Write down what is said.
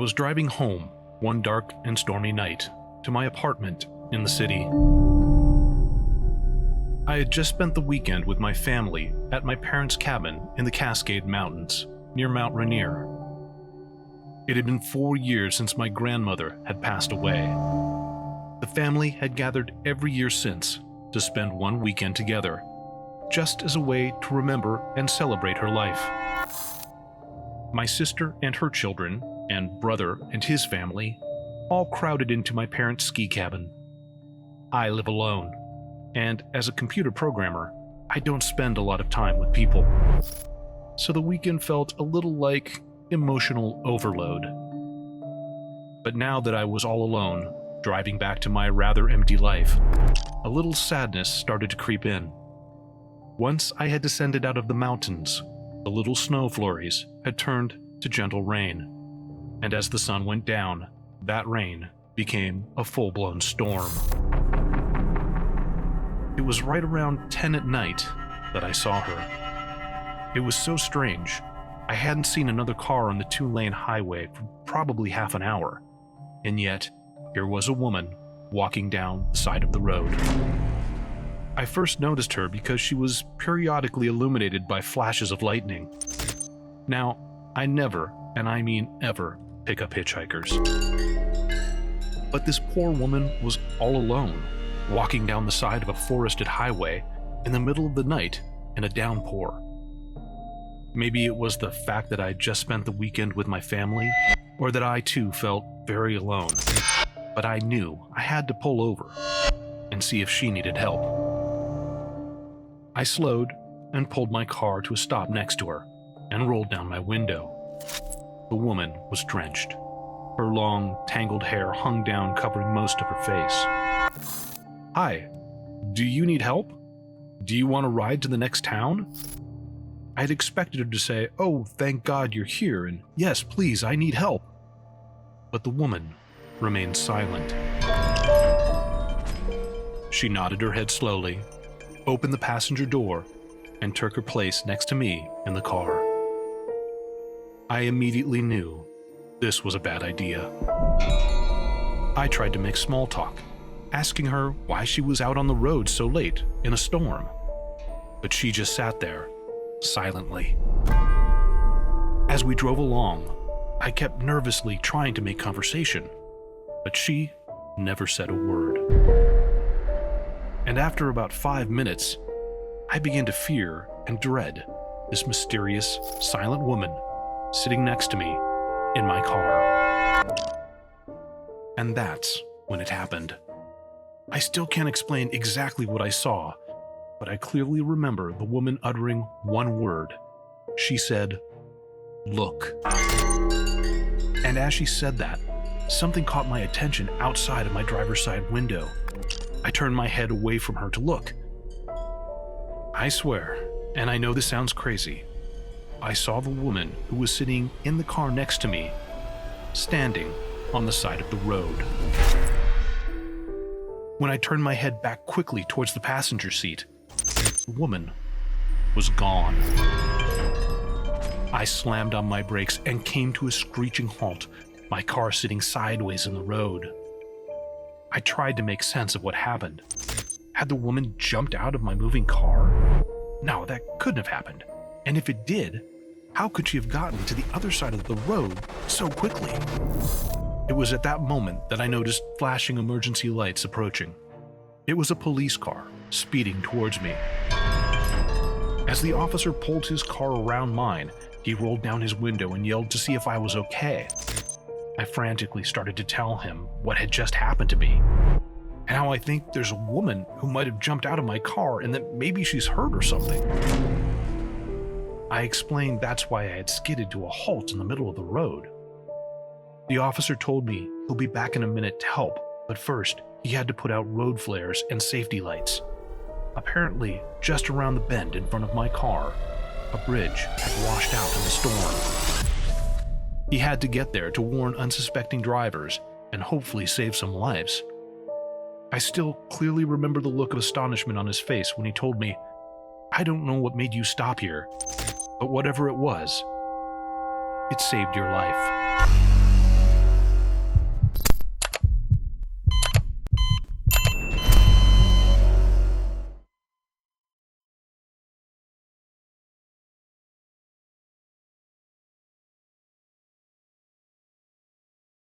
was driving home one dark and stormy night to my apartment in the city. I had just spent the weekend with my family at my parents' cabin in the Cascade Mountains near Mount Rainier. It had been 4 years since my grandmother had passed away. The family had gathered every year since to spend one weekend together, just as a way to remember and celebrate her life. My sister and her children, and brother and his family, all crowded into my parents' ski cabin. I live alone, and as a computer programmer, I don't spend a lot of time with people. So the weekend felt a little like emotional overload. But now that I was all alone, driving back to my rather empty life, a little sadness started to creep in. Once I had descended out of the mountains, the little snow flurries had turned to gentle rain, and as the sun went down, that rain became a full-blown storm. It was right around 10 at night that I saw her. It was so strange. I hadn't seen another car on the 2-lane highway for probably half an hour, and yet here was a woman walking down the side of the road. I first noticed her because she was periodically illuminated by flashes of lightning. Now, I never, and I mean ever, pick up hitchhikers. But this poor woman was all alone, walking down the side of a forested highway in the middle of the night in a downpour. Maybe it was the fact that I just spent the weekend with my family, or that I too felt very alone. But I knew I had to pull over and see if she needed help. I slowed and pulled my car to a stop next to her and rolled down my window. The woman was drenched. Her long, tangled hair hung down, covering most of her face. "Hi, do you need help? Do you want to ride to the next town?" I had expected her to say, "Oh, thank God you're here," and "Yes, please, I need help." But the woman remained silent. She nodded her head slowly, opened the passenger door, and took her place next to me in the car. I immediately knew this was a bad idea. I tried to make small talk, asking her why she was out on the road so late in a storm. But she just sat there, silently. As we drove along, I kept nervously trying to make conversation, but she never said a word. And after about 5 minutes, I began to fear and dread this mysterious, silent woman sitting next to me in my car. And that's when it happened. I still can't explain exactly what I saw, but I clearly remember the woman uttering one word. She said, "Look." And as she said that, something caught my attention outside of my driver's side window. I turned my head away from her to look. I swear, and I know this sounds crazy, I saw the woman who was sitting in the car next to me, standing on the side of the road. When I turned my head back quickly towards the passenger seat, the woman was gone. I slammed on my brakes and came to a screeching halt, my car sitting sideways in the road. I tried to make sense of what happened. Had the woman jumped out of my moving car? No, that couldn't have happened. And if it did, how could she have gotten to the other side of the road so quickly? It was at that moment that I noticed flashing emergency lights approaching. It was a police car speeding towards me. As the officer pulled his car around mine, he rolled down his window and yelled to see if I was okay. I frantically started to tell him what had just happened to me, and how I think there's a woman who might have jumped out of my car and that maybe she's hurt or something. I explained that's why I had skidded to a halt in the middle of the road. The officer told me he'll be back in a minute to help, but first he had to put out road flares and safety lights. Apparently, just around the bend in front of my car, a bridge had washed out in the storm. He had to get there to warn unsuspecting drivers and hopefully save some lives. I still clearly remember the look of astonishment on his face when he told me, "I don't know what made you stop here, but whatever it was, it saved your life."